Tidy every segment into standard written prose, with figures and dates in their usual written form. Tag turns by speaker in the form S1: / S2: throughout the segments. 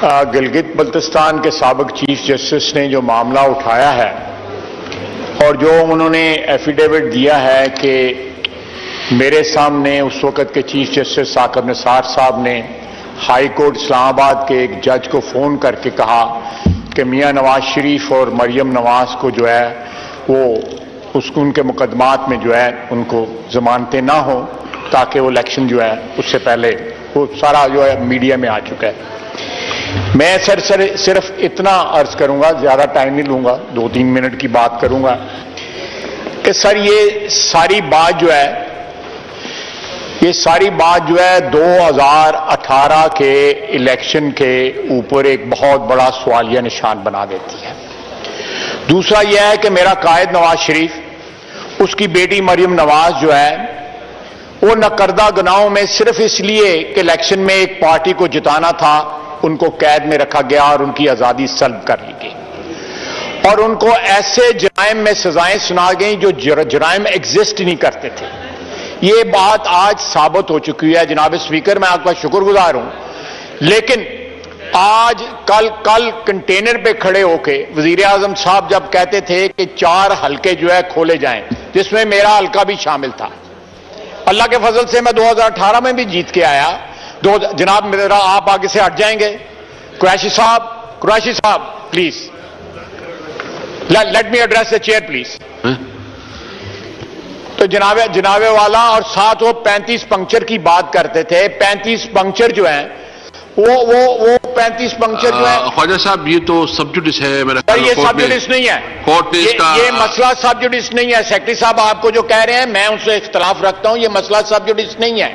S1: گلگت بلتستان کے سابق chief justice نے جو معاملہ اٹھایا ہے اور جو انہوں نے ایفیڈیوٹ دیا ہے کہ میرے سامنے اس وقت کے چیف جسٹس ثاقب نثار صاحب نے ہائی کورٹ اسلام آباد کے ایک جج کو فون کر کے کہا کہ میاں نواز شریف اور مریم نواز کو جو ہے وہ ان کے مقدمات میں جو ہے ان کو ضمانتیں نہ ہوں تاکہ وہ الیکشن جو ہے اس سے پہلے وہ سارا جو ہے میڈیا میں آ چکا ہے۔ میں صرف اتنا عرض کروں گا، زیادہ ٹائم نہیں لوں گا، 2-3 منٹ کی بات کروں گا کہ سر یہ ساری بات جو ہے 2018 کے الیکشن کے اوپر ایک بہت بڑا سوالیہ نشان بنا دیتی ہے۔ دوسرا یہ ہے کہ میرا قائد نواز شریف، اس کی بیٹی مریم نواز جو ہے وہ نکردہ گناہوں میں صرف اس لیے کہ الیکشن میں ایک پارٹی کو جتانا تھا ان کو قید میں رکھا گیا اور ان کی آزادی سلب کر لی گئی اور ان کو ایسے جرائم میں سزائیں سنا گئیں جو جرائم ایگزسٹ نہیں کرتے تھے۔ یہ بات آج ثابت ہو چکی ہے۔ جناب اسپیکر، میں آپ کا شکر گزار ہوں، لیکن آج کل کنٹینر پہ کھڑے ہو کے وزیر اعظم صاحب جب کہتے تھے کہ 4 حلقے جو ہے کھولے جائیں، جس میں میرا حلقہ بھی شامل تھا، اللہ کے فضل سے میں 2018 میں بھی جیت کے آیا۔ جناب میرا آپ آگے سے ہٹ جائیں گے؟ قریشی صاحب please let me address the chair please. تو جناب والا اور ساتھ وہ 35 پنکچر کی بات کرتے تھے۔ 35 پنکچر جو ہیں وہ 35 پنکچر جو ہیں
S2: خواجہ صاحب یہ تو سب جوڈس ہے میرا خیال۔
S1: یہ سب جوڈس نہیں ہے، یہ مسئلہ سب جوڈس نہیں ہے۔ سیکرٹری صاحب آپ کو جو کہہ رہے ہیں میں ان سے اختلاف رکھتا ہوں، یہ مسئلہ سب جوڈس نہیں ہے۔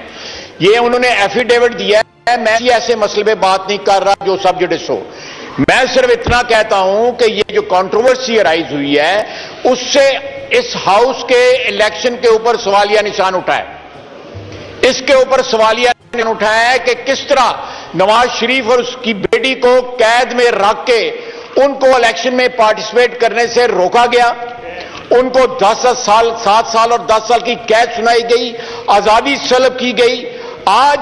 S1: یہ انہوں نے ایفیڈیوٹ دیا ہے، میں ایسے مسئلے پہ بات نہیں کر رہا جو سب جوڈس ہو۔ میں صرف اتنا کہتا ہوں کہ یہ جو کنٹروورسی ارائز ہوئی ہے اس سے اس ہاؤس کے الیکشن کے اوپر سوالیہ نشان اٹھا ہے۔ اس کے اوپر سوالیہ نشان اٹھایا ہے کہ کس طرح نواز شریف اور اس کی بیٹی کو قید میں رکھ کے ان کو الیکشن میں پارٹیسپیٹ کرنے سے روکا گیا، ان کو 7 سال اور 10 سال کی قید سنائی گئی، آزادی سلب کی گئی۔ آج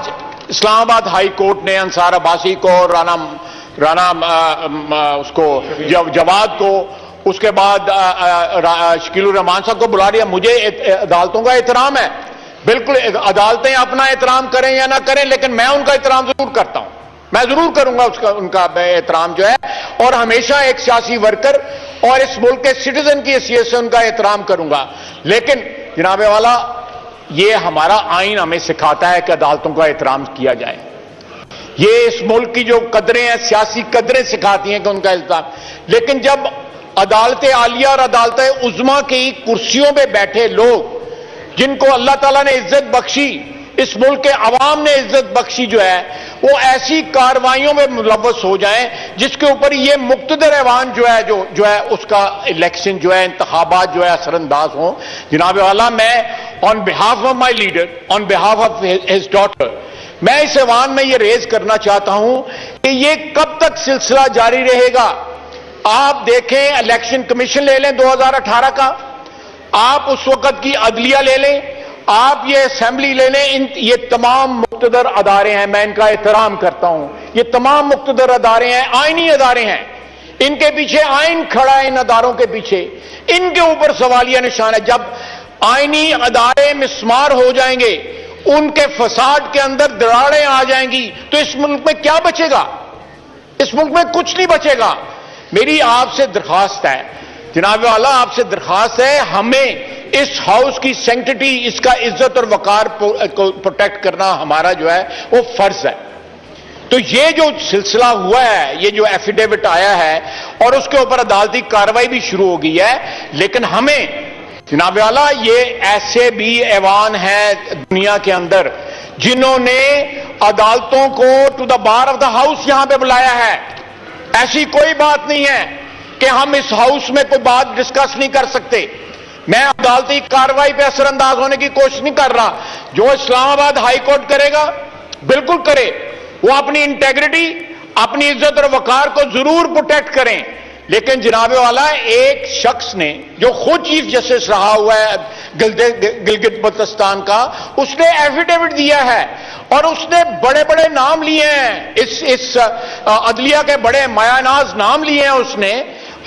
S1: اسلام آباد ہائی کورٹ نے انصار عباسی کو، رانا اس کو جواد کو، اس کے بعد شکیل الرحمان صاحب کو بلا لیا۔ مجھے عدالتوں کا احترام ہے، بالکل عدالتیں اپنا احترام کریں یا نہ کریں، لیکن میں ان کا احترام ضرور کرتا ہوں، میں ضرور کروں گا ان کا احترام جو ہے، اور ہمیشہ ایک سیاسی ورکر اور اس ملک کے سٹیزن کی حیثیت سے ان کا احترام کروں گا۔ لیکن جناب والا یہ ہمارا آئین ہمیں سکھاتا ہے کہ عدالتوں کا احترام کیا جائے۔ یہ اس ملک کی جو قدریں ہیں، سیاسی قدریں سکھاتی ہیں کہ ان کا احترام۔ لیکن جب عدالت عالیہ اور عدالت عظمیٰ کی کرسیوں پہ بیٹھے لوگ جن کو اللہ تعالیٰ نے عزت بخشی، اس ملک کے عوام نے عزت بخشی جو ہے، وہ ایسی کارروائیوں میں ملوث ہو جائیں جس کے اوپر یہ مقتدر ایوان جو ہے اس کا الیکشن جو ہے، انتخابات جو ہے اثر انداز ہوں۔ جناب والا، میں on behalf of my leader, on behalf of his daughter, میں اس ایوان میں یہ ریز کرنا چاہتا ہوں کہ یہ کب تک سلسلہ جاری رہے گا؟ آپ دیکھیں، الیکشن کمیشن لے لیں 2018 کا، آپ اس وقت کی عدلیہ لے لیں، آپ یہ اسمبلی لے لیں، یہ تمام مقتدر ادارے ہیں، میں ان کا احترام کرتا ہوں، یہ تمام مقتدر ادارے ہیں، آئینی ادارے ہیں، ان کے پیچھے آئین کھڑا ہے، ان اداروں کے پیچھے، ان کے اوپر سوالیہ نشان ہے۔ جب آئینی ادارے مسمار ہو جائیں گے، ان کے فساد کے اندر دراڑیں آ جائیں گی، تو اس ملک میں کیا بچے گا؟ اس ملک میں کچھ نہیں بچے گا۔ میری آپ سے درخواست ہے جناب والا، آپ سے درخواست ہے، ہمیں اس ہاؤس کی سینکٹیٹی، اس کا عزت اور وقار کو پروٹیکٹ کرنا ہمارا جو ہے وہ فرض ہے۔ تو یہ جو سلسلہ ہوا ہے، یہ جو ایفیڈیوٹ آیا ہے اور اس کے اوپر عدالتی کارروائی بھی شروع ہو گئی ہے، لیکن ہمیں جناب والا یہ ایسے بھی ایوان ہیں دنیا کے اندر جنہوں نے عدالتوں کو to the bar of the house یہاں پہ بلایا ہے۔ ایسی کوئی بات نہیں ہے کہ ہم اس ہاؤس میں کوئی بات ڈسکس نہیں کر سکتے۔ میں عدالتی کارروائی پہ اثر انداز ہونے کی کوشش نہیں کر رہا۔ جو اسلام آباد ہائی کورٹ کرے گا بالکل کرے، وہ اپنی انٹیگریٹی، اپنی عزت اور وقار کو ضرور پروٹیکٹ کریں، لیکن جناب والا ایک شخص نے جو خود چیف جسٹس رہا ہوا ہے گلگت بلتستان کا، اس نے ایفیڈیوٹ دیا ہے اور اس نے بڑے بڑے نام لیے ہیں، اس عدلیہ کے بڑے مایہ ناز نام لیے ہیں اس نے۔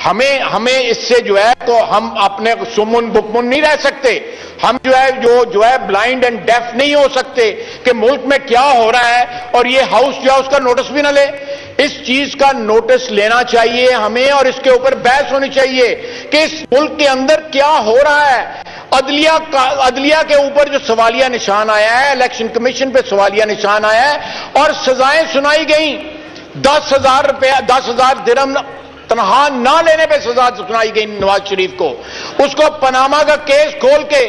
S1: ہمیں اس سے جو ہے تو ہم اپنے سمن بکمن نہیں رہ سکتے، ہم جو ہے بلائنڈ اینڈ ڈیف نہیں ہو سکتے کہ ملک میں کیا ہو رہا ہے اور یہ ہاؤس جو ہے اس کا نوٹس بھی نہ لے۔ اس چیز کا نوٹس لینا چاہیے ہمیں اور اس کے اوپر بحث ہونی چاہیے کہ اس ملک کے اندر کیا ہو رہا ہے۔ عدلیہ کے اوپر جو سوالیہ نشان آیا ہے، الیکشن کمیشن پہ سوالیہ نشان آیا ہے اور سزائیں سنائی گئیں، 10,000 درہم تنخواہ نہ لینے پہ سزا سنائی گئی نواز شریف کو۔ اس کو پاناما کا کیس کھول کے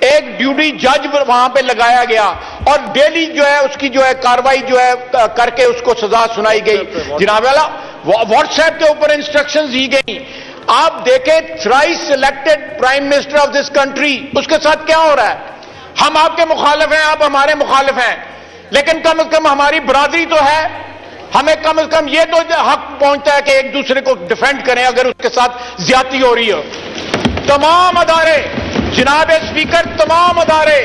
S1: ایک ڈیوٹی جج وہاں پہ لگایا گیا اور ڈیلی جو ہے اس کی جو ہے کاروائی جو ہے کر کے اس کو سزا سنائی گئی۔ جناب والا واٹس ایپ کے اوپر انسٹرکشنز دی گئی۔ آپ دیکھیں thrice elected prime minister of this country, اس کے ساتھ کیا ہو رہا ہے؟ ہم آپ کے مخالف ہیں، آپ ہمارے مخالف ہیں، لیکن کم از کم ہماری برادری تو ہے، ہمیں کم از کم یہ تو حق پہنچتا ہے کہ ایک دوسرے کو ڈیفینڈ کریں اگر اس کے ساتھ زیادتی ہو رہی ہو۔ تمام ادارے جناب اسپیکر، تمام ادارے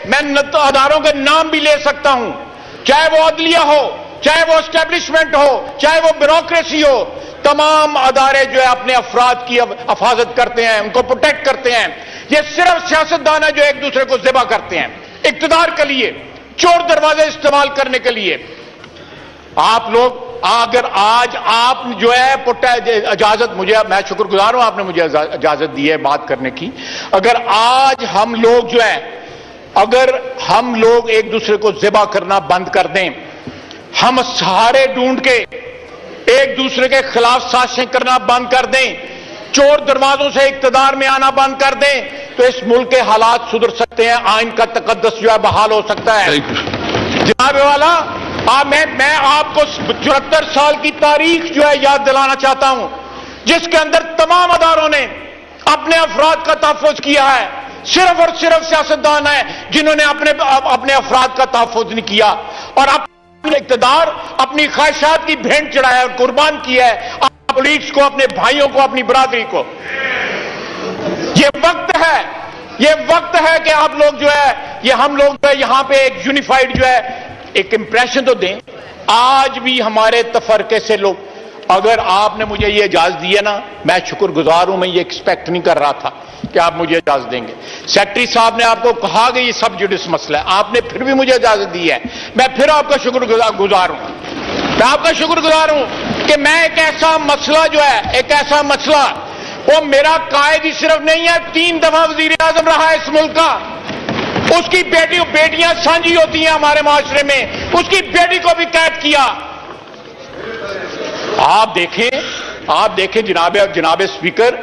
S1: میں اداروں کے نام بھی لے سکتا ہوں، چاہے وہ عدلیہ ہو، چاہے وہ اسٹیبلشمنٹ ہو، چاہے وہ بیوروکریسی ہو، تمام ادارے جو ہے اپنے افراد کی حفاظت کرتے ہیں، ان کو پروٹیکٹ کرتے ہیں۔ یہ صرف سیاستدان ہے جو ایک دوسرے کو ذبح کرتے ہیں اقتدار کے لیے، چور دروازے استعمال کرنے کے لیے۔ آپ لوگ اگر آج آپ جو ہے اجازت مجھے، میں شکر گزار ہوں آپ نے مجھے اجازت دی ہے بات کرنے کی، اگر آج ہم لوگ جو ہے اگر ہم لوگ ایک دوسرے کو ذبح کرنا بند کر دیں، ہم سہارے ڈھونڈ کے ایک دوسرے کے خلاف سازشیں کرنا بند کر دیں، چور دروازوں سے اقتدار میں آنا بند کر دیں، تو اس ملک کے حالات سدھر سکتے ہیں، آئین کا تقدس جو ہے بحال ہو سکتا ہے۔ جناب والا میں آپ کو 74 سال کی تاریخ جو ہے یاد دلانا چاہتا ہوں، جس کے اندر تمام اداروں نے اپنے افراد کا تحفظ کیا ہے۔ صرف اور صرف سیاستدان ہیں جنہوں نے اپنے افراد کا تحفظ نہیں کیا اور اپنے اقتدار، اپنی خواہشات کی بھینٹ چڑھایا اور قربان کیا ہے اپنے کولیگز کو، اپنے بھائیوں کو، اپنی برادری کو۔ یہ وقت ہے کہ آپ لوگ جو ہے یہ ہم لوگ جو ہے یہاں پہ ایک یونیفائڈ جو ہے ایک امپریشن تو دیں۔ آج بھی ہمارے تفرقے سے لوگ، اگر آپ نے مجھے یہ اجازت دی ہے نا، میں شکر گزار ہوں، میں یہ ایکسپیکٹ نہیں کر رہا تھا کہ آپ مجھے اجازت دیں گے۔ سیکرٹری صاحب نے آپ کو کہا کہ یہ سب جوڈس مسئلہ ہے، آپ نے پھر بھی مجھے اجازت دی ہے، میں پھر آپ کا شکر گزار ہوں، میں آپ کا شکر گزار ہوں کہ میں ایک ایسا مسئلہ جو ہے، ایک ایسا مسئلہ، وہ میرا قائد ہی صرف نہیں ہے، 3 دفعہ وزیر اعظم رہا ہے اس ملک کا، اس کی بیٹیاں سانجھی ہوتی ہیں ہمارے معاشرے میں، اس کی بیٹی کو بھی قید کیا۔ آپ دیکھیں جناب اسپیکر،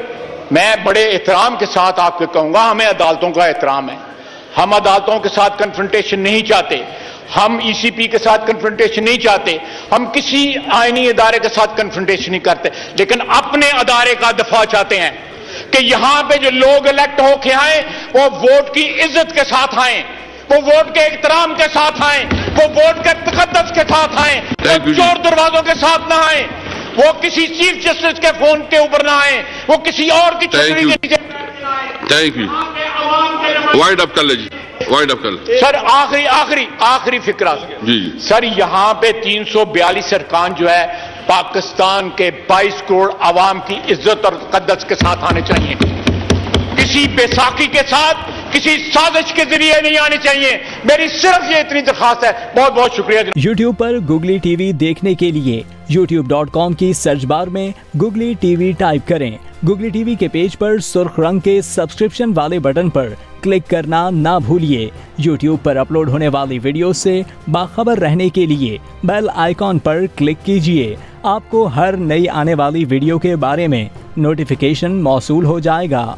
S1: میں بڑے احترام کے ساتھ آپ کو کہوں گا، ہمیں عدالتوں کا احترام ہے، ہم عدالتوں کے ساتھ کنفرنٹیشن نہیں چاہتے، ہم ای سی پی کے ساتھ کنفرنٹیشن نہیں چاہتے، ہم کسی آئینی ادارے کے ساتھ کنفرنٹیشن نہیں کرتے، لیکن اپنے ادارے کا دفاع چاہتے ہیں کہ یہاں پہ جو لوگ الیکٹ ہو کے آئیں وہ ووٹ کی عزت کے ساتھ آئیں، وہ ووٹ کے احترام کے ساتھ آئیں، وہ ووٹ کے تقدس کے ساتھ آئیں، وہ چور دروازوں کے ساتھ نہ آئیں، وہ کسی چیف جسٹس کے فون کے اوپر نہ آئیں، وہ کسی اور کی چھتری کے نیچے۔
S2: تھینک یو، وائنڈ اپ کر لیجیے، وائنڈ اپ کر لیں
S1: سر۔ آخری فکرہ
S2: جی
S1: سر، یہاں پہ 342 ارکان جو ہے پاکستان کے 22 کروڑ عوام کی عزت اور تقدس کے ساتھ آنے چاہیے، کسی بیساکھی کے ساتھ، کسی سازش کے ذریعے نہیں آنے چاہیے۔ میری صرف یہ اتنی درخواست ہے، بہت بہت شکریہ۔
S3: یوٹیوب پر گوگلی ٹی وی دیکھنے کے لیے youtube.com کی سرچ بار میں گوگلی ٹی وی ٹائپ کریں۔ گوگلی ٹی وی کے پیج پر سرخ رنگ کے سبسکرپشن والے بٹن پر کلک کرنا نہ بھولیے۔ یوٹیوب پر اپلوڈ ہونے والی ویڈیو سے باخبر رہنے کے لیے بیل آئیکن پر کلک کیجیے۔ آپ کو ہر نئی آنے والی ویڈیو کے بارے میں نوٹیفیکیشن موصول ہو جائے گا۔